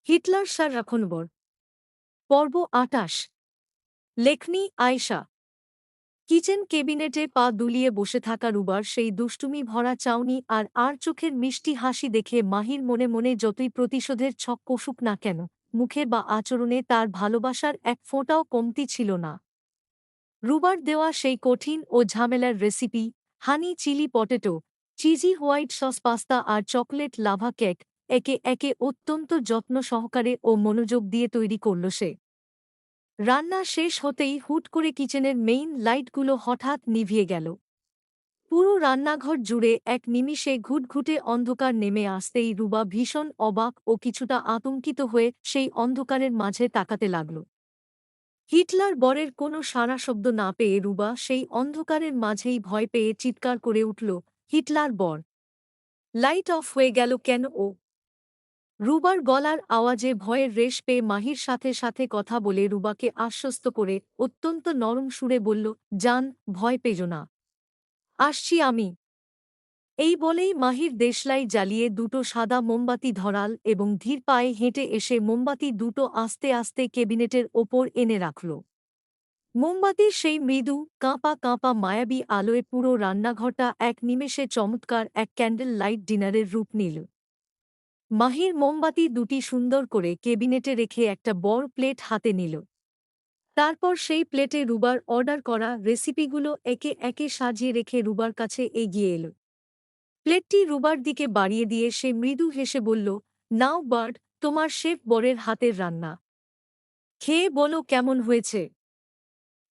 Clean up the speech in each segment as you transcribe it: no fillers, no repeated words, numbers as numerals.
Hitler সারাক্ষণবর পর্ব ২৮ লেখনী Ayesha kitchen কেবিনেটে পা দুলিয়ে বসে থাকা রুবার সেই দুষ্টুমি ভরা চাউনি আর চোখের মিষ্টি হাসি দেখে মাহির মনে মনে যতই প্রতিশোধের ছক কষুক না কেন মুখে বা আচরণে তার ভালোবাসার এক ফোঁটাও কমতি ছিল না। রুবার দেওয়া সেই কঠিন ও ঝামেলার recipe, honey chilli potato, cheesy white sauce pasta আর চকলেট লাভা কেক একে একে অত্যন্ত যত্ন সহকারে ও মনোযোগ দিয়ে তৈরি করল সে। রান্না শেষ হতেই হুট করে কিচেনের মেইন লাইটগুলো হঠাৎ নিভিয়ে গেল। পুরো রান্নাঘর জুড়ে এক নিমিষে ঘুটঘুটে অন্ধকার নেমে আসতেই রুবা ভীষণ অবাক ও কিছুটা আতঙ্কিত হয়ে সেই অন্ধকারের মাঝে তাকাতে লাগল। হিটলার বরের কোনো সাড়া শব্দ না পেয়ে রুবা সেই অন্ধকারের মাঝেই ভয় পেয়ে চিৎকার করে উঠল, হিটলার বর! লাইট অফ হয়ে গেল কেন ও? রুবার গলার আওয়াজে ভয়ের রেশ পেয়ে মাহির সাথে সাথে কথা বলে রুবাকে আশ্বস্ত করে অত্যন্ত নরম সুরে বলল, জান, ভয় পেজো না, আসছি আমি। এই বলেই মাহির দেশলাই জ্বালিয়ে দুটো সাদা মোমবাতি ধরাল এবং ধীর পায়ে হেঁটে এসে মোমবাতি দুটো আস্তে আস্তে কেবিনেটের ওপর এনে রাখল। মোমবাতির সেই মৃদু কাঁপা কাঁপা মায়াবী আলোয় পুরো রান্নাঘরটা এক নিমেষে চমৎকার এক ক্যান্ডেল লাইট ডিনারের রূপ নিল। মাহির মোমবাতি দুটি সুন্দর করে কেবিনেটে রেখে একটা বড় প্লেট হাতে নিল। তারপর সেই প্লেটে রুবার অর্ডার করা রেসিপিগুলো একে একে সাজিয়ে রেখে রুবার কাছে এগিয়ে এল। প্লেটটি রুবার দিকে বাড়িয়ে দিয়ে সে মৃদু হেসে বলল, নাও বার্ড, তোমার শেফ বরের হাতের রান্না। খেয়ে বলো কেমন হয়েছে।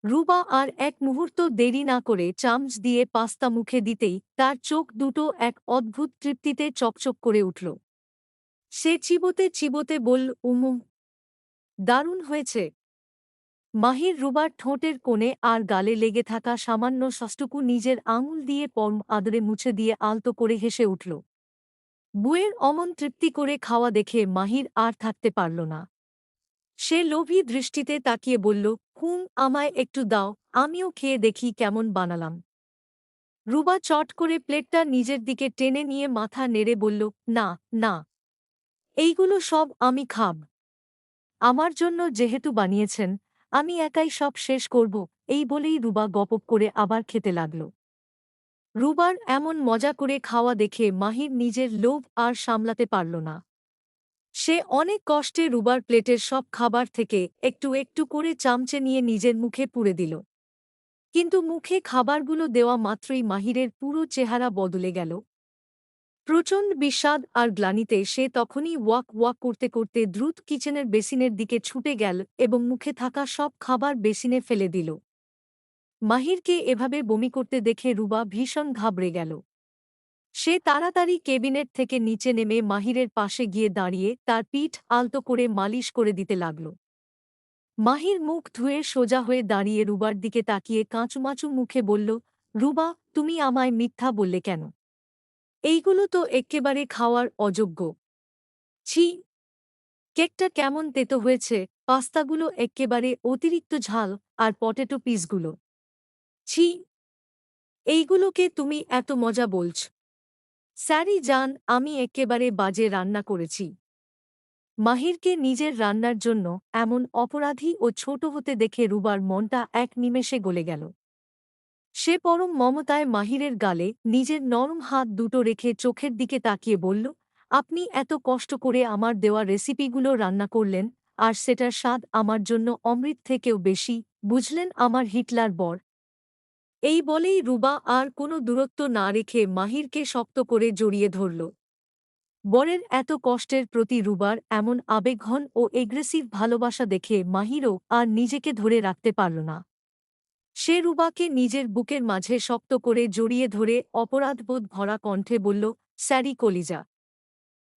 রুবা আর এক মুহূর্ত দেরি না করে চামচ দিয়ে পাস্তা মুখে দিতেই তার চোখ দুটো এক অদ্ভুত তৃপ্তিতে চকচক করে উঠল। সে চিবোতে চিবোতে বলল, উমু, দারুণ হয়েছে। মাহির রুবার ঠোঁটের কোণে আর গালে লেগে থাকা সামান্য সসটুকু নিজের আঙুল দিয়ে পরম আদরে মুছে দিয়ে আলতো করে হেসে উঠল। বুয়ের অমন তৃপ্তি করে খাওয়া দেখে মাহির আর থাকতে পারল না। সে লোভী দৃষ্টিতে তাকিয়ে বলল, আমায় একটু দাও, আমিও খেয়ে দেখি কেমন বানালাম। রুবা চট করে প্লেটটা নিজের দিকে টেনে নিয়ে মাথা নেড়ে বলল, না, না, এইগুলো সব আমি খাব। আমার জন্য যেহেতু বানিয়েছেন, আমি একাই সব শেষ করব। এই বলেই রুবা গপক করে আবার খেতে লাগল। রুবার এমন মজা করে খাওয়া দেখে মাহির নিজের লোভ আর সামলাতে পারল না। সে অনেক কষ্টে রুবার প্লেটের সব খাবার থেকে একটু একটু করে চামচে নিয়ে নিজের মুখে পুরে দিল। কিন্তু মুখে খাবারগুলো দেওয়া মাত্রই মাহিরের পুরো চেহারা বদলে গেল। প্রচণ্ড বিষাদ আর গ্লানিতে সে তখনই ওয়াক ওয়াক করতে করতে দ্রুত কিচেনের বেসিনের দিকে ছুটে গেল এবং মুখে থাকা সব খাবার বেসিনে ফেলে দিল। মাহিরকে এভাবে বমি করতে দেখে রুবা ভীষণ ঘাবড়ে গেল। সে তাড়াতাড়ি কেবিনেট থেকে নিচে নেমে মাহিরের পাশে গিয়ে দাঁড়িয়ে তার পিঠ আলতো করে মালিশ করে দিতে লাগল। মাহির মুখ ধুয়ে সোজা হয়ে দাঁড়িয়ে রুবার দিকে তাকিয়ে কাঁচুমাচু মুখে বলল, রুবা, তুমি আমায় মিথ্যা বললে কেন? এইগুলো তো এক্কেবারে খাওয়ার অযোগ্য। ছি! কেকটা কেমন তেতো হয়েছে, পাস্তাগুলো এক্কেবারে অতিরিক্ত ঝাল, আর পটেটো পিসগুলো, ছি! এইগুলোকে তুমি এত মজা বলছ? স্যারি জান, আমি এক্কেবারে বাজে রান্না করেছি। মাহিরকে নিজের রান্নার জন্য এমন অপরাধী ও ছোট হতে দেখে রুবার মনটা এক নিমেষে গলে গেল। সে পরম মমতায় মাহিরের গালে নিজের নরম হাত দুটো রেখে চোখের দিকে তাকিয়ে বলল, আপনি এত কষ্ট করে আমার দেওয়া রেসিপিগুলো রান্না করলেন, আর সেটার স্বাদ আমার জন্য অমৃত থেকেও বেশি, বুঝলেন আমার হিটলার বর। এই বলেই রুবা আর কোনো দূরত্ব না রেখে মাহিরকে শক্ত করে জড়িয়ে ধরল। বরের এত কষ্টের প্রতি রুবার এমন আবেগঘন ও এগ্রেসিভ ভালোবাসা দেখে মাহিরও আর নিজেকে ধরে রাখতে পারল না। সে রুবাকে নিজের বুকের মাঝে শক্ত করে জড়িয়ে ধরে অপরাধবোধ ভরা কণ্ঠে বলল, স্যারি কলিজা,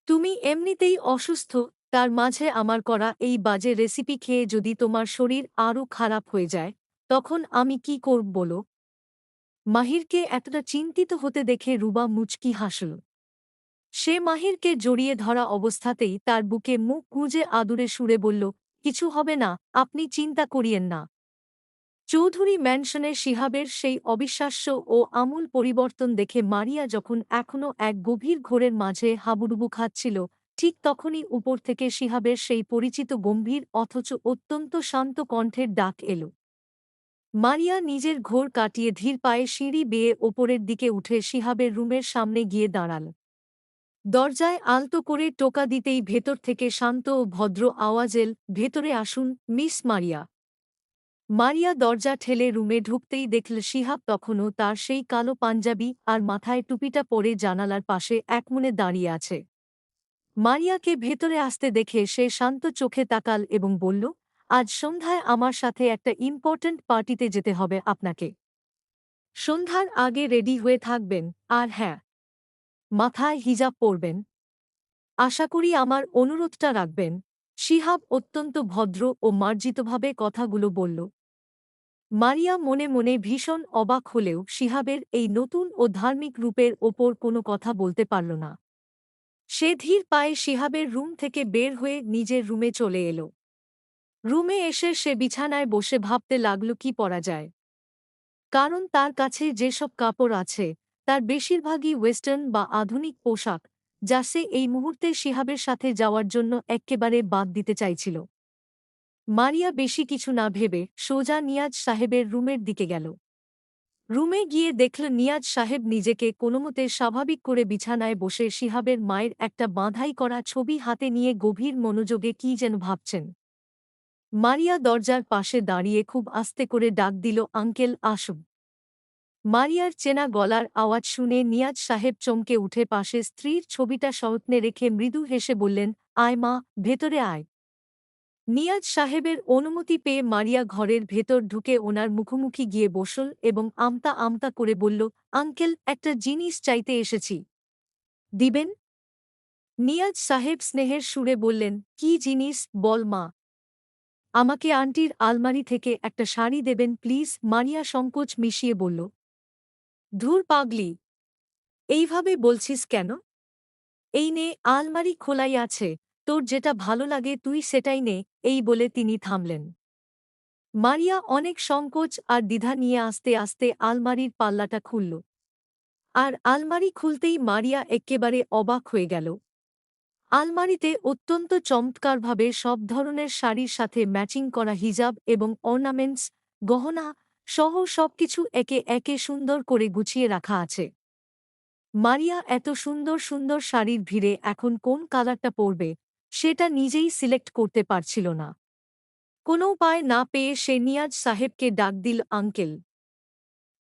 তুমি এমনিতেই অসুস্থ, তার মাঝে আমার করা এই বাজে রেসিপি খেয়ে যদি তোমার শরীর আরও খারাপ হয়ে যায়, তখন আমি কি করব বলো? মাহিরকে এতটা চিন্তিত হতে দেখে রুবা মুচকি হাসল। সে মাহিরকে জড়িয়ে ধরা অবস্থাতেই তার বুকে মুখ গুঁজে আদুরে সুরে বলল, কিছু হবে না, আপনি চিন্তা করিয়েন না। চৌধুরী ম্যানশনের শিহাবের সেই অবিশ্বাস্য ও আমূল পরিবর্তন দেখে মারিয়া যখন এখনও এক গভীর ঘোরের মাঝে হাবুডুবু খাচ্ছিল, ঠিক তখনই উপর থেকে শিহাবের সেই পরিচিত গম্ভীর অথচ অত্যন্ত শান্ত কণ্ঠের ডাক এল। মারিয়া নিজের ঘোর কাটিয়ে ধীর পায়ে সিঁড়ি বেয়ে ওপরের দিকে উঠে শিহাবের রুমের সামনে গিয়ে দাঁড়াল। দরজায় আলতো করে টোকা দিতেই ভেতর থেকে শান্ত ও ভদ্র আওয়াজ এল, ভেতরে আসুন, মিস মারিয়া। মারিয়া দরজা ঠেলে রুমে ঢুকতেই দেখল শিহাব তখনও তার সেই কালো পাঞ্জাবি আর মাথায় টুপিটা পরে জানালার পাশে একমনে দাঁড়িয়ে আছে। মারিয়াকে ভেতরে আসতে দেখে সে শান্ত চোখে তাকাল এবং বলল, আজ সন্ধ্যায় আমার সাথে একটা ইম্পর্ট্যান্ট পার্টিতে যেতে হবে আপনাকে। সন্ধ্যার আগে রেডি হয়ে থাকবেন, আর হ্যাঁ, মাথায় হিজাব পরবেন। আশা করি আমার অনুরোধটা রাখবেন। শিহাব অত্যন্ত ভদ্র ও মার্জিতভাবে কথাগুলো বলল। মারিয়া মনে মনে ভীষণ অবাক হলেও শিহাবের এই নতুন ও ধার্মিক রূপের ওপর কোনো কথা বলতে পারল না। সে ধীর পায়ে শিহাবের রুম থেকে বের হয়ে নিজের রুমে চলে এল। রুমে এসে সে বিছানায় বসে ভাবতে লাগল কি পরা যায়। কারণ তার কাছে যেসব কাপড় আছে তার বেশিরভাগই ওয়েস্টার্ন বা আধুনিক পোশাক, যা সে এই মুহূর্তে শিহাবের সাথে যাওয়ার জন্য এক্কেবারে বাদ দিতে চাইছিল। মারিয়া বেশি কিছু না ভেবে সোজা নিয়াজ সাহেবের রুমের দিকে গেল। রুমে গিয়ে দেখল নিয়াজ সাহেব নিজেকে কোনোমতে স্বাভাবিক করে বিছানায় বসে শিহাবের মায়ের একটা বাঁধাই করা ছবি হাতে নিয়ে গভীর মনোযোগে কী যেন ভাবছেন। মারিয়া দরজার পাশে দাঁড়িয়ে খুব আস্তে করে ডাক দিল, আঙ্কেল আসুন। মারিয়ার চেনা গলার আওয়াজ শুনে নিয়াজ সাহেব চমকে উঠে পাশে স্ত্রীর ছবিটা সযত্নে রেখে মৃদু হেসে বললেন, আয় মা, ভেতরে আয়। নিয়াজ সাহেবের অনুমতি পেয়ে মারিয়া ঘরের ভেতর ঢুকে ওনার মুখোমুখি গিয়ে বসল এবং আমতা আমতা করে বলল, আঙ্কেল, একটা জিনিস চাইতে এসেছি। দিবেন? নিয়াজ সাহেব স্নেহের সুরে বললেন, কি জিনিস বল মা। আমাকে আন্টির আলমারি থেকে একটা শাড়ি দেবেন প্লিজ। মারিয়া সংকোচ মিশিয়ে বলল, ধুর পাগলি, এইভাবে বলছিস কেন? এই নে, আলমারি খোলাই আছে, তোর যেটা ভালো লাগে তুই সেটাই নে। এই বলে তিনি থামলেন। মারিয়া অনেক সংকোচ আর দ্বিধা নিয়ে আস্তে আস্তে আলমারির পাল্লাটা খুলল। আর আলমারি খুলতেই মারিয়া এক্কেবারে অবাক হয়ে গেল। আলমারিতে অত্যন্ত চমৎকারভাবে সব ধরনের শাড়ির সাথে ম্যাচিং করা হিজাব এবং অর্নামেন্টস, গহনা সহ সবকিছু একে একে সুন্দর করে গুছিয়ে রাখা আছে। মারিয়া এত সুন্দর সুন্দর শাড়ির ভিড়ে এখন কোন কালারটা পরবে সেটা নিজেই সিলেক্ট করতে পারছিল না। কোনো উপায় না পেয়ে সে নিয়াজ সাহেবকে ডাক দিল, আঙ্কেল।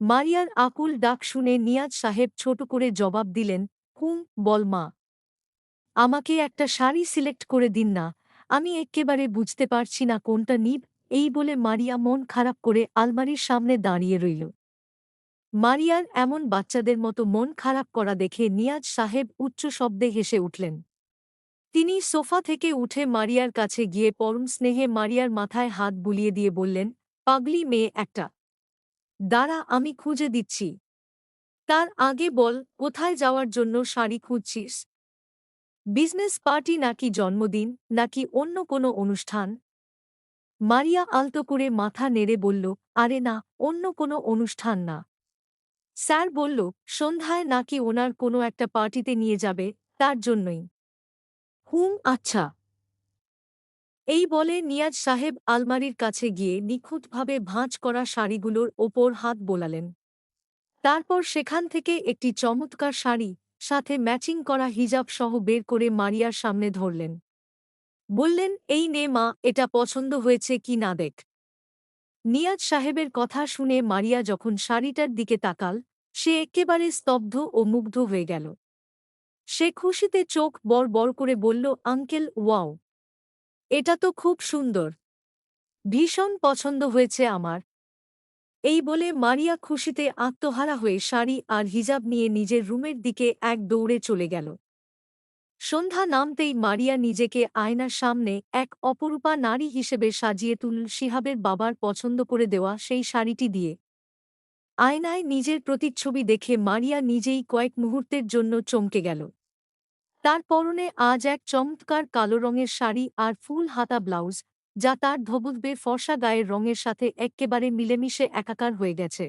মারিয়ার আকুল ডাক শুনে নিয়াজ সাহেব ছোট করে জবাব দিলেন, হুম, বল মা। আমাকে একটা শাড়ি সিলেক্ট করে দিন না, আমি এক্কেবারে বুঝতে পারছি না কোনটা নিব। এই বলে মারিয়া মন খারাপ করে আলমারির সামনে দাঁড়িয়ে রইল। মারিয়ার এমন বাচ্চাদের মতো মন খারাপ করা দেখে নিয়াজ সাহেব উচ্চ শব্দে হেসে উঠলেন। তিনি সোফা থেকে উঠে মারিয়ার কাছে গিয়ে পরম স্নেহে মারিয়ার মাথায় হাত বুলিয়ে দিয়ে বললেন, পাগলি মেয়ে একটা, দাঁড়া, আমি খুঁজে দিচ্ছি। তার আগে বল, কোথায় যাওয়ার জন্য শাড়ি খুঁজছিস? বিজনেস পার্টি নাকি জন্মদিন নাকি অন্য কোনো অনুষ্ঠান? মারিয়া আলতো করে মাথা নেড়ে বলল, আরে না, অন্য কোনো অনুষ্ঠান না। স্যার বলল সন্ধ্যায় নাকি ওনার কোনো একটা পার্টিতে নিয়ে যাবে, তার জন্যই। হুম, আচ্ছা। এই বলে নিয়াজ সাহেব আলমারির কাছে গিয়ে নিখুঁতভাবে ভাঁজ করা শাড়িগুলোর ওপর হাত বোলালেন। তারপর সেখান থেকে একটি চমৎকার শাড়ি, সাথে ম্যাচিং করা হিজাব সহ বের করে মারিয়ার সামনে ধরলেন। বললেন, এই নে মা, এটা পছন্দ হয়েছে কি না দেখ। নিয়াজ সাহেবের কথা শুনে মারিয়া যখন শাড়িটার দিকে তাকাল, সে একেবারে স্তব্ধ ও মুগ্ধ হয়ে গেল। সে খুশিতে চোখ বড় বড় করে বলল, আঙ্কেল, ওয়াও! এটা তো খুব সুন্দর, ভীষণ পছন্দ হয়েছে আমার। এই বলে মারিয়া খুশিতে আত্মহারা হয়ে শাড়ি আর হিজাব নিয়ে নিজের রুমের দিকে এক দৌড়ে চলে গেল। সন্ধ্যা নামতেই মারিয়া নিজেকে আয়নার সামনে এক অপরূপা নারী হিসেবে সাজিয়ে তুলল শিহাবের বাবার পছন্দ করে দেওয়া সেই শাড়িটি দিয়ে। আয়নায় নিজের প্রতিচ্ছবি দেখে মারিয়া নিজেই কয়েক মুহূর্তের জন্য চমকে গেল। তার পরনে আজ এক চমৎকার কালো রঙের শাড়ি আর ফুল হাতা ব্লাউজ, যা তার ধবধবে ফর্সা গায়ের রঙের সাথে এক্কেবারে মিলেমিশে একাকার হয়ে গেছে।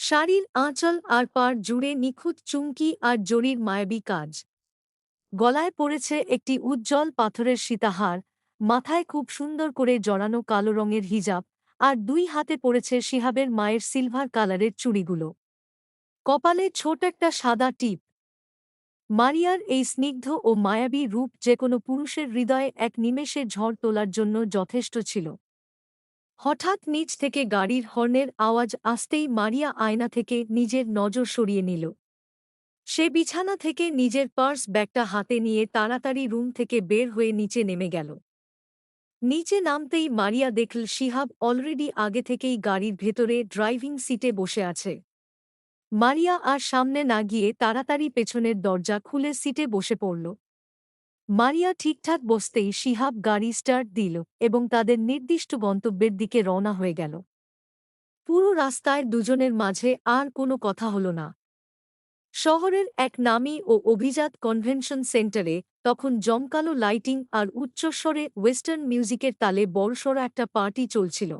শাড়ির আঁচল আর পাড় জুড়ে নিখুঁত চুমকি আর জরির মায়াবী কাজ। গলায় পড়েছে একটি উজ্জ্বল পাথরের সীতাহার, মাথায় খুব সুন্দর করে জড়ানো কালো রঙের হিজাব, আর 2 হাতে পড়েছে শিহাবের মায়ের সিলভার কালারের চুড়িগুলো। কপালে ছোট একটা সাদা টিপ। মারিয়ার এই স্নিগ্ধ ও মায়াবী রূপ যেকোনো পুরুষের হৃদয়ে এক নিমেষে ঝড় তোলার জন্য যথেষ্ট ছিল। হঠাৎ নিচ থেকে গাড়ির হর্নের আওয়াজ আসতেই মারিয়া আয়না থেকে নিজের নজর সরিয়ে নিল। সে বিছানা থেকে নিজের পার্স ব্যাগটা হাতে নিয়ে তাড়াতাড়ি রুম থেকে বের হয়ে নিচে নেমে গেল। নিচে নামতেই মারিয়া দেখল শিহাব অলরেডি আগে থেকেই গাড়ির ভেতরে ড্রাইভিং সিটে বসে আছে। মারিয়া আর সামনে না গিয়ে তাড়াতাড়ি পেছনের দরজা খুলে সিটে বসে পড়ল। মারিয়া ঠিকঠাক বসতেই শিহাব গাড়ি স্টার্ট দিল এবং তাদের নির্দিষ্ট গন্তব্যের দিকে রওনা হয়ে গেল। পুরো রাস্তায় দুজনের মাঝে আর কোনো কথা হল না। শহরের এক নামী ও অভিজাত কনভেনশন সেন্টারে তখন জমকালো লাইটিং আর উচ্চস্বরে ওয়েস্টার্ন মিউজিকের তালে বড়সড় একটা পার্টি চলছিল।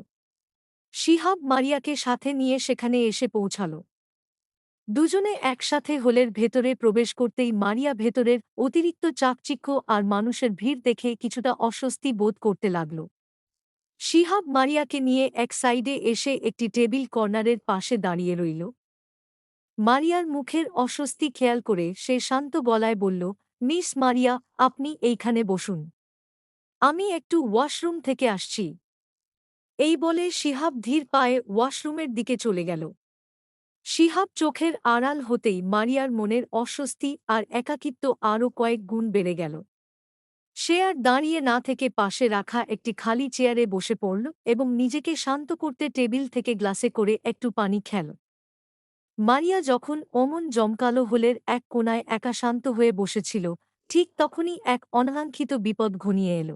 শিহাব মারিয়াকে সাথে নিয়ে সেখানে এসে পৌঁছাল। দুজনে একসাথে হলের ভেতরে প্রবেশ করতেই মারিয়া ভেতরের অতিরিক্ত চাকচিক্য আর মানুষের ভিড় দেখে কিছুটা অস্বস্তি বোধ করতে লাগল। শিহাব মারিয়াকে নিয়ে এক সাইডে এসে একটি টেবিল কর্নারের পাশে দাঁড়িয়ে রইল। মারিয়ার মুখের অস্বস্তি খেয়াল করে সে শান্ত গলায় বলল, মিস মারিয়া, আপনি এইখানে বসুন। আমি একটু ওয়াশরুম থেকে আসছি। এই বলে শিহাব ধীর পায়ে ওয়াশরুমের দিকে চলে গেল। শিহাব চোখের আড়াল হতেই মারিয়ার মনের অস্বস্তি আর একাকিত্ব আরও কয়েক গুণ বেড়ে গেল। সে আর দাঁড়িয়ে না থেকে পাশে রাখা একটি খালি চেয়ারে বসে পড়ল এবং নিজেকে শান্ত করতে টেবিল থেকে গ্লাসে করে একটু পানি খেল। মারিয়া যখন অমন জমকালো হলের এক কোণায় একা শান্ত হয়ে বসেছিল, ঠিক তখনই এক অনাকাঙ্ক্ষিত বিপদ ঘনিয়ে এল।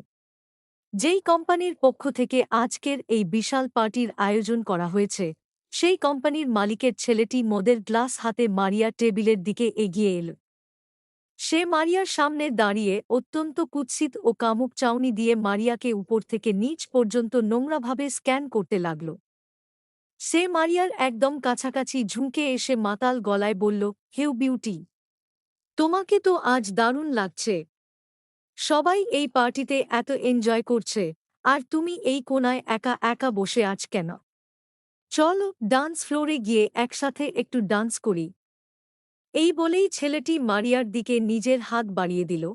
যেই কোম্পানির পক্ষ থেকে আজকের এই বিশাল পার্টির আয়োজন করা হয়েছে, সেই কোম্পানির মালিকের ছেলেটি মদের গ্লাস হাতে মারিয়ার টেবিলের দিকে এগিয়ে এল। সে মারিয়ার সামনে দাঁড়িয়ে অত্যন্ত কুৎসিত ও কামুক চাউনি দিয়ে মারিয়াকে উপর থেকে নিচ পর্যন্ত নোংরাভাবে স্ক্যান করতে লাগল। সে মারিয়ার একদম কাছাকাছি ঝুঁকে এসে মাতাল গলায় বলল, হেউ বিউটি, তোমাকে তো আজ দারুণ লাগছে। সবাই এই পার্টিতে এত এনজয় করছে, আর তুমি এই কোণায় একা একা বসে আছ কেন? চলো ডান্স ফ্লোরে গিয়ে একসাথে একটু ডান্স করি। এই বলেই ছেলেটি মারিয়ার দিকে নিজের হাত বাড়িয়ে দিল।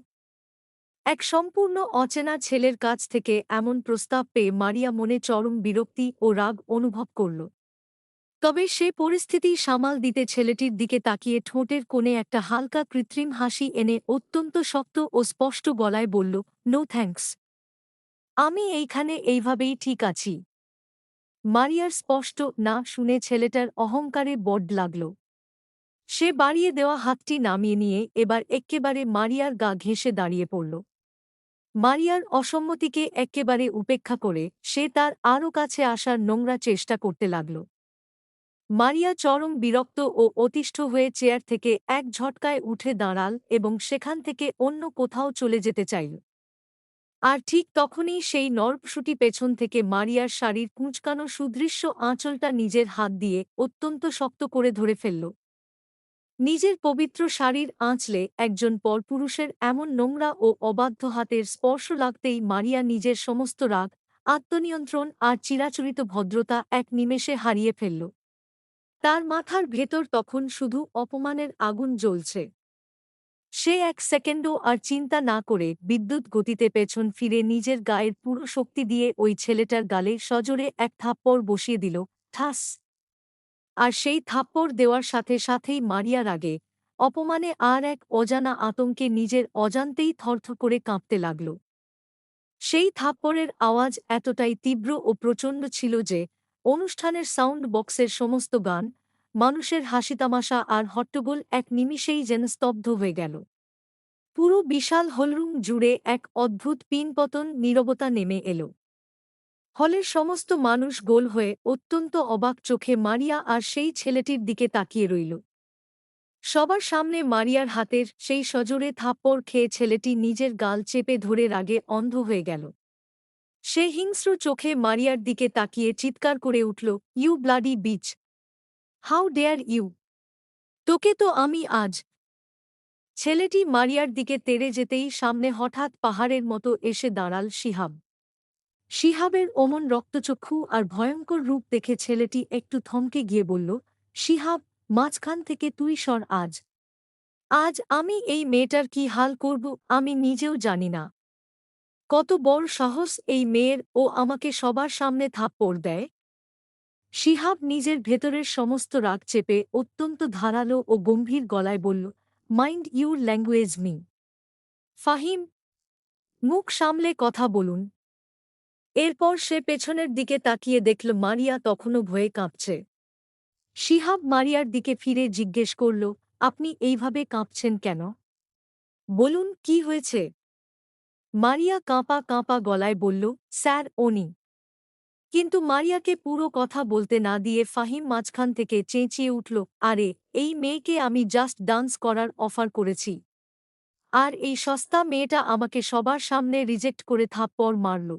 এক সম্পূর্ণ অচেনা ছেলের কাছ থেকে এমন প্রস্তাব পেয়ে মারিয়া মনে চরম বিরক্তি ও রাগ অনুভব করল। তবে সে পরিস্থিতি সামাল দিতে ছেলেটির দিকে তাকিয়ে ঠোঁটের কোণে একটা হালকা কৃত্রিম হাসি এনে অত্যন্ত শক্ত ও স্পষ্ট গলায় বলল, নো থ্যাঙ্কস। আমি এইখানে এইভাবেই ঠিক আছি। মারিয়ার স্পষ্ট না শুনে ছেলেটার অহংকারে বড লাগল। সে বাড়িয়ে দেওয়া হাতটি নামিয়ে নিয়ে এবার এক্কেবারে মারিয়ার গা ঘেঁষে দাঁড়িয়ে পড়ল। মারিয়ার অসম্মতিকে এক্কেবারে উপেক্ষা করে সে তার আরও কাছে আসার নোংরা চেষ্টা করতে লাগল। মারিয়া চরম বিরক্ত ও অতিষ্ঠ হয়ে চেয়ার থেকে এক ঝটকায় উঠে দাঁড়াল এবং সেখান থেকে অন্য কোথাও চলে যেতে চাইল। আর ঠিক তখনই সেই নরপশুটি পেছন থেকে মারিয়ার শাড়ির কুঁচকানো সুদৃশ্য আঁচলটা নিজের হাত দিয়ে অত্যন্ত শক্ত করে ধরে ফেলল। নিজের পবিত্র শাড়ির আঁচলে একজন পরপুরুষের এমন নোংরা ও অবাধ্য হাতের স্পর্শ লাগতেই মারিয়া নিজের সমস্ত রাগ, আত্মনিয়ন্ত্রণ আর চিরাচরিত ভদ্রতা এক নিমেষে হারিয়ে ফেলল। তার মাথার ভেতর তখন শুধু অপমানের আগুন জ্বলছে। সে এক সেকেন্ডও আর চিন্তা না করে বিদ্যুৎ গতিতে পেছন ফিরে নিজের গায়ের পুরো শক্তি দিয়ে ওই ছেলেটার গালে সজোরে এক থাপ্পড় বসিয়ে দিল, ঠাস। আর সেই থাপ্পড় দেওয়ার সাথে সাথেই মারিয়া রাগে, অপমানে আর এক অজানা আতঙ্কে নিজের অজান্তেই থরথর করে কাঁপতে লাগল। সেই থাপ্পড়ের আওয়াজ এতটাই তীব্র ও প্রচণ্ড ছিল যে অনুষ্ঠানের সাউন্ড বক্সের সমস্ত গান, মানুষের হাসিতামাশা আর হট্টগোল এক নিমিষেই যেন স্তব্ধ হয়ে গেল। পুরো বিশাল হলরুম জুড়ে এক অদ্ভুত পিনপতন নীরবতা নেমে এল। হলের সমস্ত মানুষ গোল হয়ে অত্যন্ত অবাক চোখে মারিয়া আর সেই ছেলেটির দিকে তাকিয়ে রইল। সবার সামনে মারিয়ার হাতের সেই সজোরে থাপ্পড় খেয়ে ছেলেটি নিজের গাল চেপে ধরে রাগে অন্ধ হয়ে গেল। সে হিংস্র চোখে মারিয়ার দিকে তাকিয়ে চিৎকার করে উঠল, you bloody bitch! How dare you! তোকে তো আমি আজ ছেলেটি মারিয়ার দিকে তেড়ে যেতেই সামনে হঠাৎ পাহাড়ের মতো এসে দাঁড়াল শিহাব। শিহাবের অমন রক্তচক্ষু আর ভয়ঙ্কর রূপ দেখে ছেলেটি একটু থমকে গিয়ে বলল, শিহাব, মাঝখান থেকে তুই সর আজ। আজ আমি এই মেয়েটার কি হাল করব আমি নিজেও জানি না। কত বড় সাহস এই মেয়ের, ও আমাকে সবার সামনে থাপ্পড় দেয়। শিহাব নিজের ভেতরের সমস্ত রাগ চেপে অত্যন্ত ধারালো ও গম্ভীর গলায় বলল, mind your language me. Fahim, মুখ সামলে কথা বলুন। এরপর সে পেছনের দিকে তাকিয়ে দেখল মারিয়া তখনও ভয়ে কাঁপছে। শিহাব মারিয়ার দিকে ফিরে জিজ্ঞেস করল, আপনি এইভাবে কাঁপছেন কেন? বলুন কি হয়েছে? মারিয়া কাঁপা কাঁপা গলায় বলল, স্যার উনি। কিন্তু মারিয়াকে পুরো কথা বলতে না দিয়ে ফাহিম মাঝখান থেকে চেঁচিয়ে উঠল, আরে, এই মেয়েকে আমি জাস্ট ডান্স করার অফার করেছি। আর এই সস্তা মেয়েটা আমাকে সবার সামনে রিজেক্ট করে থাপ্পড় মারল।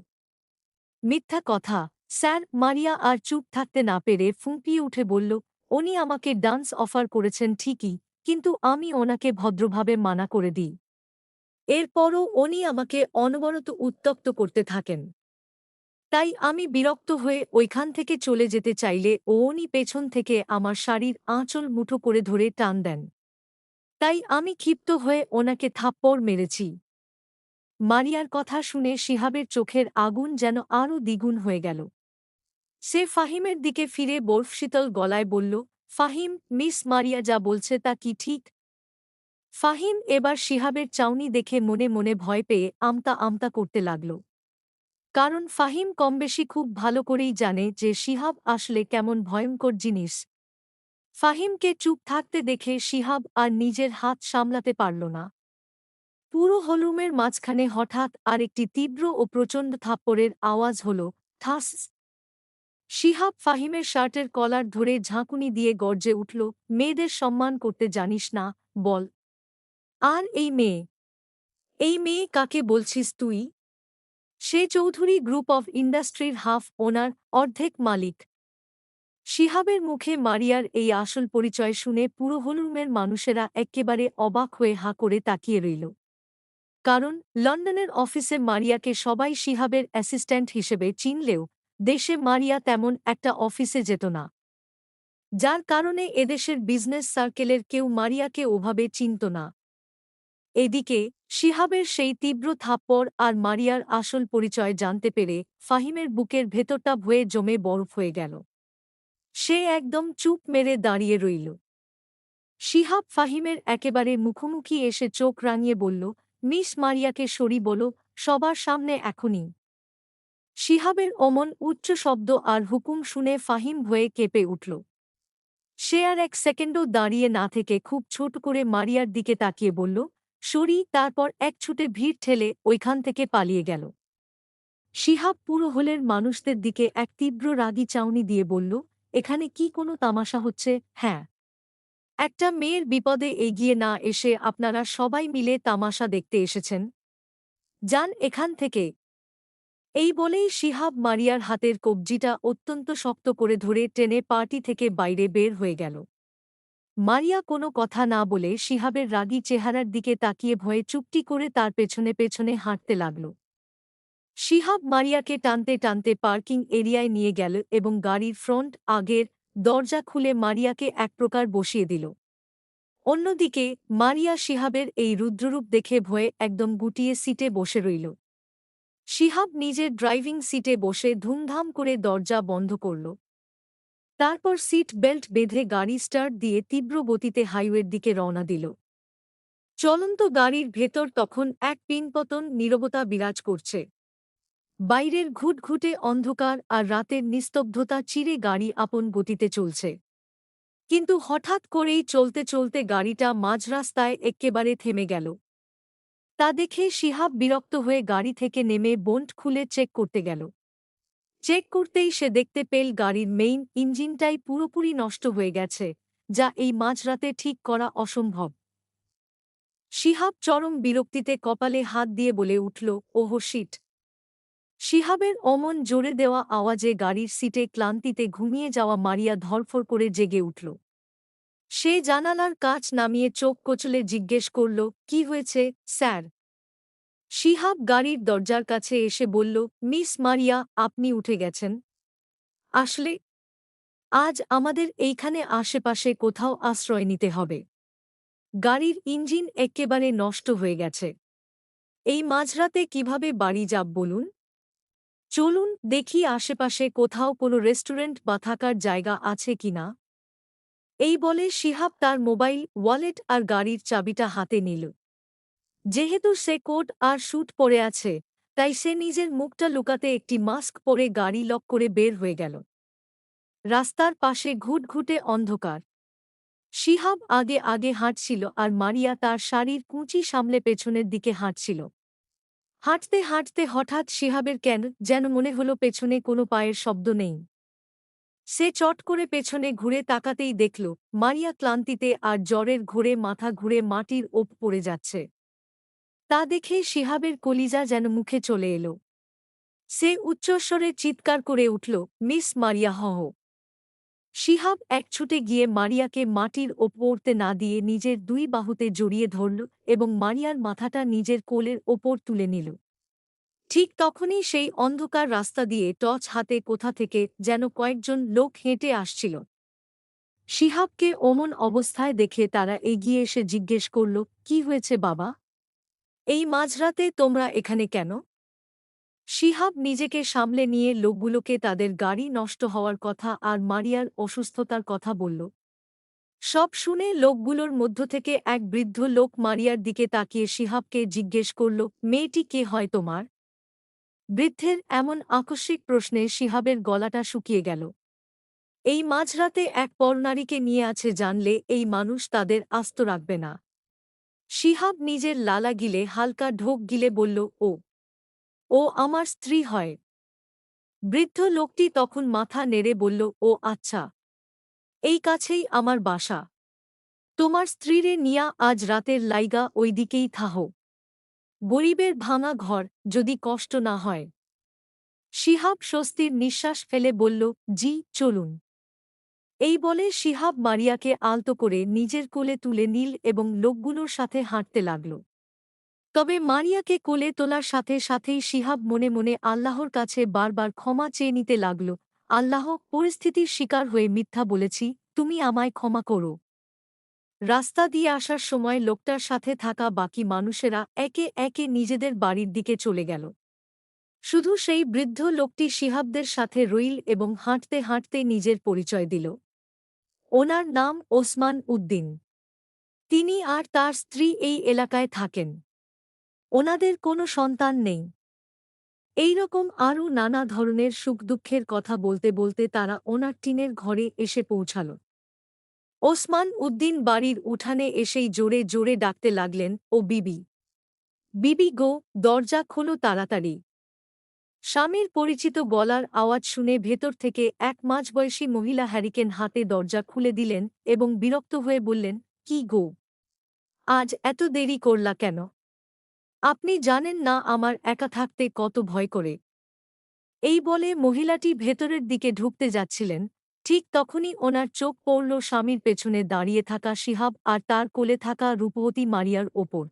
মিথ্যা কথা, স্যার। মারিয়া আর চুপ থাকতে না পেরে ফুঁপিয়ে উঠে বলল, উনি আমাকে ডান্স অফার করেছেন ঠিকই, কিন্তু আমি ওনাকে ভদ্রভাবে মানা করে দিই। এরপরও উনি আমাকে অনবরত উত্ত্যক্ত করতে থাকেন। তাই আমি বিরক্ত হয়ে ওইখান থেকে চলে যেতে চাইলে উনি পেছন থেকে আমার শাড়ির আঁচল মুঠো করে ধরে টান দেন। তাই আমি ক্ষিপ্ত হয়ে ওনাকে থাপ্পড় মেরেছি। মারিয়ার কথা শুনে শিহাবের চোখের আগুন যেন আরও দ্বিগুণ হয়ে গেল। সে ফাহিমের দিকে ফিরে বরফশীতল গলায় বলল, ফাহিম, মিস মারিয়া যা বলছে তা কি ঠিক? ফাহিম এবার শিহাবের চাউনি দেখে মনে মনে ভয় পেয়ে আমতা আমতা করতে লাগল। কারণ ফাহিম কমবেশি খুব ভালো করেই জানে যে শিহাব আসলে কেমন ভয়ঙ্কর জিনিস। ফাহিমকে চুপ থাকতে দেখে শিহাব আর নিজের হাত সামলাতে পারল না। পুরো হলরুমের মাঝখানে হঠাৎ আরেকটি তীব্র ও প্রচণ্ড থাপ্পড়ের আওয়াজ হল, ঠাস। শিহাব ফাহিমের শার্টের কলার ধরে ঝাঁকুনি দিয়ে গর্জে উঠল, মেয়েদের সম্মান করতে জানিস না, বল। আর এই মেয়ে কাকে বলছিস তুই? সে চৌধুরী গ্রুপ অফ ইন্ডাস্ট্রির হাফ ওনার, অর্ধেক মালিক। শিহাবের মুখে মারিয়ার এই আসল পরিচয় শুনে পুরো হলরুমের মানুষেরা এক্কেবারে অবাক হয়ে হাঁ করে তাকিয়ে রইল। কারণ লন্ডনের অফিসে মারিয়াকে সবাই শিহাবের অ্যাসিস্ট্যান্ট হিসেবে চিনলেও দেশে মারিয়া তেমন একটা অফিসে যেত না। যার কারণে এদেশের বিজনেস সার্কেলের কেউ মারিয়াকে ওভাবে চিনত না। এদিকে শিহাবের সেই তীব্র থাপ্পড় আর মারিয়ার আসল পরিচয় জানতে পেরে ফাহিমের বুকের ভেতরটা ভয়ে জমে বরফ হয়ে গেল। সে একদম চুপ মেরে দাঁড়িয়ে রইল। শিহাব ফাহিমের একেবারে মুখোমুখি এসে চোখ রাঙিয়ে বলল, মিস মারিয়াকে সরি বলো, সবার সামনে এখনই। শিহাবের অমন উচ্চ শব্দ আর হুকুম শুনে ফাহিম ভয়ে কেঁপে উঠল। সে আর এক সেকেন্ডও দাঁড়িয়ে না থেকে খুব ছোট করে মারিয়ার দিকে তাকিয়ে বলল, সরি, তারপর এক ছুটে ভিড় ঠেলে ওইখান থেকে পালিয়ে গেল। শিহাব পুরো হলের মানুষদের দিকে এক তীব্র রাগী চাউনি দিয়ে বলল, এখানে কি কোনো তামাশা হচ্ছে? হ্যাঁ, একটা মেয়ের বিপদে এগিয়ে না এসে আপনারা সবাই মিলে তামাশা দেখতে এসেছেন? যান এখান থেকে। এই বলেই শিহাব মারিয়ার হাতের কবজিটা অত্যন্ত শক্ত করে ধরে টেনে পার্টি থেকে বাইরে বের হয়ে গেল। মারিয়া কোনো কথা না বলে শিহাবের রাগী চেহারার দিকে তাকিয়ে ভয়ে চুপটি করে তার পেছনে পেছনে হাঁটতে লাগল। শিহাব মারিয়াকে টানতে টানতে পার্কিং এরিয়ায় নিয়ে গেল এবং গাড়ির ফ্রন্ট আগের দরজা খুলে মারিয়াকে এক প্রকার বসিয়ে দিল। অন্যদিকে মারিয়া শিহাবের এই রুদ্ররূপ দেখে ভয়ে একদম গুটিয়ে সিটে বসে রইল। শিহাব নিজের ড্রাইভিং সিটে বসে ধুমধাম করে দরজা বন্ধ করল। তারপর সিট বেল্ট বেঁধে গাড়ি স্টার্ট দিয়ে তীব্র গতিতে হাইওয়ের দিকে রওনা দিল। চলন্ত গাড়ির ভেতর তখন এক পিনপতন নীরবতা বিরাজ করছে। বাইরের ঘুটঘুটে অন্ধকার আর রাতের নিস্তব্ধতা চিরে গাড়ি আপন গতিতে চলছে। কিন্তু হঠাৎ করেই চলতে চলতে গাড়িটা মাঝরাস্তায় এক্কেবারে থেমে গেল। তা দেখে শিহাব বিরক্ত হয়ে গাড়ি থেকে নেমে বোন্ট খুলে চেক করতে গেল। চেক করতেই সে দেখতে পেল গাড়ির মেইন ইঞ্জিনটাই পুরোপুরি নষ্ট হয়ে গেছে, যা এই মাঝরাতে ঠিক করা অসম্ভব। শিহাব চরম বিরক্তিতে কপালে হাত দিয়ে বলে উঠল, ওহ শিট। শিহাবের অমন জোরে দেওয়া আওয়াজে গাড়ির সিটে ক্লান্তিতে ঘুমিয়ে যাওয়া মারিয়া ধরফর করে জেগে উঠল। সে জানালার কাঁচ নামিয়ে চোখ কচলে জিজ্ঞেস করল, কি হয়েছে, স্যার? শিহাব গাড়ির দরজার কাছে এসে বলল, মিস মারিয়া, আপনি উঠে গেছেন? আসলে আজ আমাদের এইখানে আশেপাশে কোথাও আশ্রয় নিতে হবে। গাড়ির ইঞ্জিন এক্কেবারে নষ্ট হয়ে গেছে। এই মাঝরাতে কিভাবে বাড়ি যাব বলুন? চলুন দেখি আশেপাশে কোথাও কোনো রেস্টুরেন্ট বা থাকার জায়গা আছে কিনা। এই বলে শিহাব তার মোবাইল, ওয়ালেট আর গাড়ির চাবিটা হাতে নিল। যেহেতু সে কোট আর স্যুট পরে আছে, তাই সে নিজের মুখটা লুকাতে একটি মাস্ক পরে গাড়ি লক করে বের হয়ে গেল। রাস্তার পাশে ঘুটঘুটে অন্ধকার। শিহাব আগে আগে হাঁটছিল আর মারিয়া তার শাড়ির কুঁচি সামলে পেছনের দিকে হাঁটছিল। হাঁটতে হাঁটতে হঠাৎ শিহাবের কেন যেন মনে হলো পেছনে কোনো পায়ের শব্দ নেই। সে চট করে পেছনে ঘুরে তাকাতেই দেখল মারিয়া ক্লান্তিতে আর জ্বরের ঘোরে মাথা ঘুরে মাটির ওপ পড়ে যাচ্ছে। তা দেখে শিহাবের কলিজা যেন মুখে চলে এলো। সে উচ্চস্বরে চিৎকার করে উঠল, মিস মারিয়া হহ। শিহাব এক ছুটে গিয়ে মারিয়াকে মাটির ওপরতে না দিয়ে নিজের দুই বাহুতে জড়িয়ে ধরল এবং মারিয়ার মাথাটা নিজের কোলের ওপর তুলে নিল। ঠিক তখনই সেই অন্ধকার রাস্তা দিয়ে টর্চ হাতে কোথা থেকে যেন কয়েকজন লোক হেঁটে আসছিল। শিহাবকে অমন অবস্থায় দেখে তারা এগিয়ে এসে জিজ্ঞেস করল, কি হয়েছে বাবা? এই মাঝরাতে তোমরা এখানে কেন? শিহাব নিজেকে সামলে নিয়ে লোকগুলোকে তাদের গাড়ি নষ্ট হওয়ার কথা আর মারিয়ার অসুস্থতার কথা বলল। সব শুনে লোকগুলোর মধ্য থেকে এক বৃদ্ধ লোক মারিয়ার দিকে তাকিয়ে শিহাবকে জিজ্ঞেস করল, মেয়েটি কে হয় তোমার? বৃদ্ধের এমন আকস্মিক প্রশ্নে শিহাবের গলাটা শুকিয়ে গেল। এই মাঝরাতে এক পরনারীকে নিয়ে আছে জানলে এই মানুষ তাদের আস্ত রাখবে না। শিহাব নিজের লালা গিলে হালকা ঢোক গিলে বলল, ও ও আমার স্ত্রী হয়। বৃদ্ধ লোকটি তখন মাথা নেড়ে বলল, ও আচ্ছা, এই কাছেই আমার বাসা। তোমার স্ত্রীরে নিয়া আজ রাতের লাইগা ওইদিকেই থাহো। গরিবের ভাঙা ঘর, যদি কষ্ট না হয়। শিহাব স্বস্তির নিঃশ্বাস ফেলে বলল, জি চলুন। এই বলে শিহাব মারিয়াকে আলতো করে নিজের কোলে তুলে নীল এবং লোকগুলোর সাথে হাঁটতে লাগল। তবে মারিয়াকে কোলে তোলার সাথে সাথেই শিহাব মনে মনে আল্লাহর কাছে বারবার ক্ষমা চেয়ে নিতে লাগল, আল্লাহ, পরিস্থিতির শিকার হয়ে মিথ্যা বলেছি, তুমি আমায় ক্ষমা করো। রাস্তা দিয়ে আসার সময় লোকটার সাথে থাকা বাকি মানুষেরা একে একে নিজেদের বাড়ির দিকে চলে গেল। শুধু সেই বৃদ্ধ লোকটি শিহাবদের সাথে রইল এবং হাঁটতে হাঁটতে নিজের পরিচয় দিল। ওনার নাম ওসমান উদ্দিন। তিনি আর তার স্ত্রী এই এলাকায় থাকেন। ওনাদের কোনো সন্তান নেই। এই রকম আরও নানা ধরনের সুখ দুঃখের কথা বলতে বলতে তারা ওনার টিনের ঘরে এসে পৌঁছাল। ওসমান উদ্দিন বাড়ির উঠানে এসেই জোরে জোরে ডাকতে লাগলেন, ও বিবি, বিবি গো, দরজা খোলো তাড়াতাড়ি। স্বামীর পরিচিত গলার আওয়াজ শুনে ভেতর থেকে এক মাঝবয়সী মহিলা হ্যারিকেন হাতে দরজা খুলে দিলেন এবং বিরক্ত হয়ে বললেন, কি গো, আজ এত দেরি করলা কেন? আপনি জানেন না আমার একা থাকতে কত ভয় করে। এই বলে মহিলাটি ভেতরের দিকে ঢুকতে যাচ্ছিলেন, ঠিক তখনই ওনার চোখ পড়ল স্বামীর পেছনে দাঁড়িয়ে থাকা শিহাব আর তার কোলে থাকা রূপবতী মারিয়ার ওপর।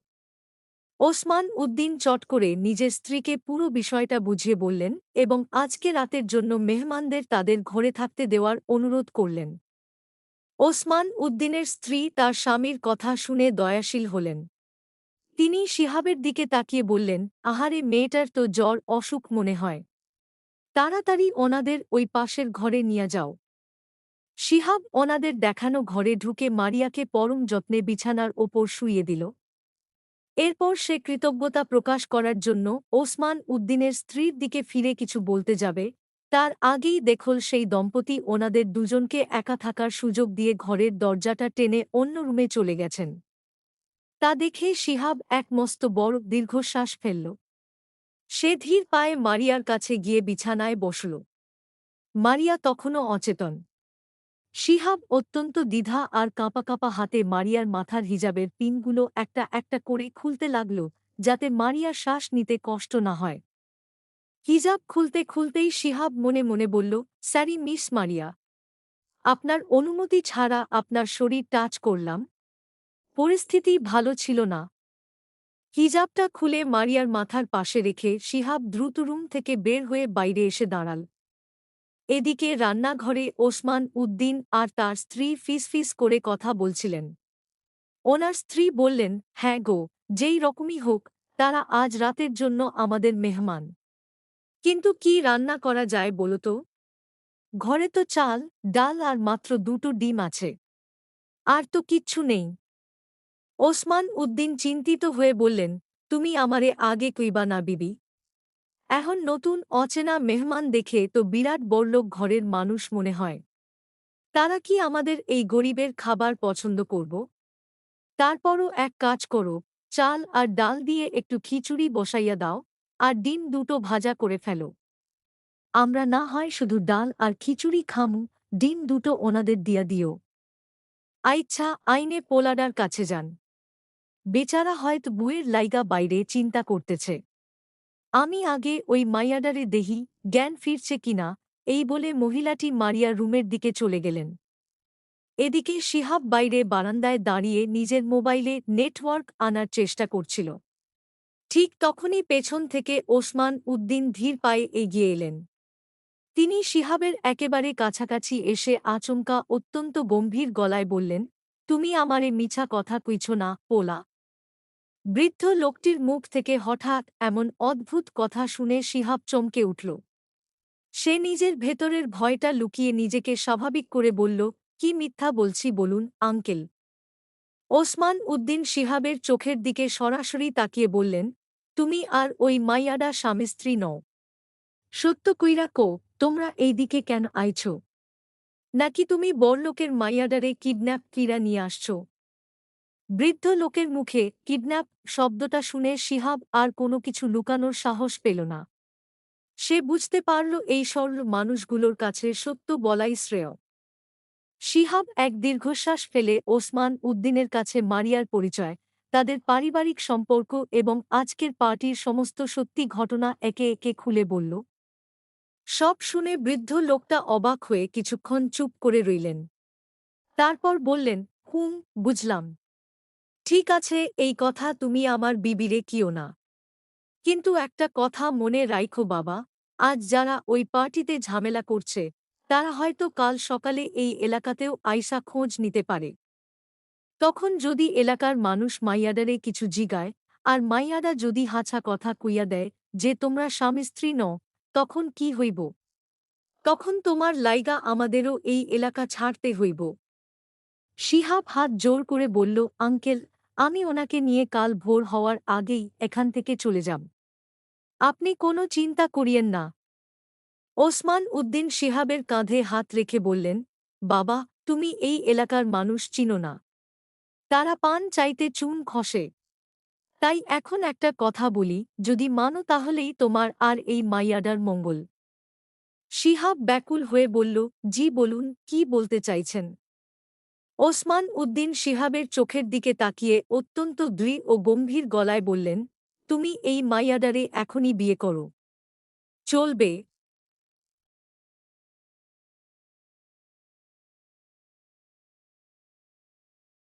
ওসমান উদ্দিন চট করে নিজের স্ত্রীকে পুরো বিষয়টা বুঝিয়ে বললেন এবং আজকে রাতের জন্য মেহমানদের তাদের ঘরে থাকতে দেওয়ার অনুরোধ করলেন। ওসমান উদ্দিনের স্ত্রী তার স্বামীর কথা শুনে দয়াশীল হলেন। তিনি শিহাবের দিকে তাকিয়ে বললেন, আহারে, মেয়েটার তো জ্বর অসুখ মনে হয়। তাড়াতাড়ি ওনাদের ওই পাশের ঘরে নিয়ে যাও। শিহাব ওনাদের দেখানো ঘরে ঢুকে মারিয়াকে পরম যত্নে বিছানার ওপর শুইয়ে দিল। এরপর সে কৃতজ্ঞতা প্রকাশ করার জন্য ওসমান উদ্দিনের স্ত্রীর দিকে ফিরে কিছু বলতে যাবে, তার আগেই দেখল সেই দম্পতি ওনাদের দুজনকে একা থাকার সুযোগ দিয়ে ঘরের দরজাটা টেনে অন্য রুমে চলে গেছেন। তা দেখে শিহাব এক মস্ত বড় দীর্ঘশ্বাস ফেলল। সে ধীর পায়ে মারিয়ার কাছে গিয়ে বিছানায় বসল। মারিয়া তখনও অচেতন। শিহাব অত্যন্ত দ্বিধা আর কাঁপা কাঁপা হাতে মারিয়ার মাথার হিজাবের পিনগুলো একটা একটা করে খুলতে লাগল, যাতে মারিয়ার শ্বাস নিতে কষ্ট না হয়। হিজাব খুলতে খুলতেই শিহাব মনে মনে বলল, স্যারি মিস মারিয়া, আপনার অনুমতি ছাড়া আপনার শরীর টাচ করলাম। পরিস্থিতি ভালো ছিল না। হিজাবটা খুলে মারিয়ার মাথার পাশে রেখে শিহাব দ্রুত রুম থেকে বের হয়ে বাইরে এসে দাঁড়াল। এদিকে রান্নাঘরে ওসমান উদ্দিন আর তার স্ত্রী ফিসফিস করে কথা বলছিলেন। ওনার স্ত্রী বললেন, হ্যাঁ গো, যেই রকমই হোক, তারা আজ রাতের জন্য আমাদের মেহমান। কিন্তু কি রান্না করা যায় বলো তো? ঘরে তো চাল, ডাল আর মাত্র দুটো ডিম আছে। আর তো কিচ্ছু নেই। ওসমান উদ্দিন চিন্তিত হয়ে বললেন, তুমি আমারে আগে কইবা না বিবি? এখন নতুন অচেনা মেহমান দেখে তো বিরাট বড়লোক ঘরের মানুষ মনে হয়। তারা কি আমাদের এই গরিবের খাবার পছন্দ করব? তারপরও এক কাজ করো, চাল আর ডাল দিয়ে একটু খিচুড়ি বসাইয়া দাও, আর ডিম দুটো ভাজা করে ফেলো। আমরা না হয় শুধু ডাল আর খিচুড়ি খামু, ডিম দুটো ওনাদের দিয়া দিও। আইচ্ছা আইনে পোলাডার কাছে যান। বেচারা হয়তো বুয়ের লাইগা বাইরে চিন্তা করতেছে। আমি আগে ওই মাইয়াডারে দেহি, জ্ঞান ফিরছে কিনা। এই বলে মহিলাটি মারিয়ার রুমের দিকে চলে গেলেন। এদিকে শিহাব বাইরে বারান্দায় দাঁড়িয়ে নিজের মোবাইলে নেটওয়ার্ক আনার চেষ্টা করছিল। ঠিক তখনই পেছন থেকে ওসমান উদ্দিন ধীর পায়ে এগিয়ে এলেন। তিনি শিহাবের একেবারে কাছাকাছি এসে আচমকা অত্যন্ত গম্ভীর গলায় বললেন, তুমি আমারে মিছা কথা কইছ না, পোলা? বৃদ্ধ লোকটির মুখ থেকে হঠাৎ এমন অদ্ভুত কথা শুনে শিহাব চমকে উঠল। সে নিজের ভেতরের ভয়টা লুকিয়ে নিজেকে স্বাভাবিক করে বলল, কি মিথ্যা বলছি বলুন, আঙ্কেল? ওসমান উদ্দিন শিহাবের চোখের দিকে সরাসরি তাকিয়ে বললেন, তুমি আর ওই মাইয়াডা স্বামী স্ত্রী নও। সত্য কইরা কো, তোমরা এই দিকে কেন আইছ? নাকি তুমি বড়লোকের মাইয়াডারে কিডন্যাপ কিরা নিয়ে আসছ? বৃদ্ধ লোকের মুখে কিডন্যাপ শব্দটা শুনে শিহাব আর কোনো কিছু লুকানোর সাহস পেল না। সে বুঝতে পারল এই সরল মানুষগুলোর কাছে সত্য বলাই শ্রেয়। শিহাব এক দীর্ঘশ্বাস ফেলে ওসমান উদ্দিনের কাছে মারিয়ার পরিচয়, তাদের পারিবারিক সম্পর্ক এবং আজকের পার্টির সমস্ত সত্যি ঘটনা একে একে খুলে বলল। সব শুনে বৃদ্ধ লোকটা অবাক হয়ে কিছুক্ষণ চুপ করে রইলেন। তারপর বললেন, হুম, বুঝলাম। ঠিক আছে, এই কথা তুমি আমার বিবিরে কিও না। কিন্তু একটা কথা মনে রাইখো বাবা, আজ যারা ওই পার্টিতে ঝামেলা করছে, তারা হয়তো কাল সকালে এই এলাকাতেও আইসা খোঁজ নিতে পারে। তখন যদি এলাকার মানুষ মাইয়াডারে কিছু জিগায়, আর মাইয়াডা যদি হাছা কথা কুইয়া দেয় যে তোমরা স্বামী স্ত্রী নও, তখন কি হইব? তখন তোমার লাইগা আমাদেরও এই এলাকা ছাড়তে হইব। শিহাব হাত জোর করে বলল, আঙ্কেল, আমি ওনাকে নিয়ে কাল ভোর হওয়ার আগেই এখান থেকে চলে যাব। আপনি কোনো চিন্তা করিয়েন না। ওসমান উদ্দিন শিহাবের কাঁধে হাত রেখে বললেন, বাবা, তুমি এই এলাকার মানুষ চিনো না। তারা পান চাইতে চুন খসে। তাই এখন একটা কথা বলি, যদি মানো তাহলেই তোমার আর এই মাইয়াডার মঙ্গল। শিহাব ব্যাকুল হয়ে বলল, জি বলুন, কি বলতে চাইছেন? ওসমান উদ্দিন শিহাবের চোখের দিকে তাকিয়ে অত্যন্ত দৃঢ় ও গম্ভীর গলায় বললেন, তুমি এই মাইয়াডারে এখনই বিয়ে করো। চলবে।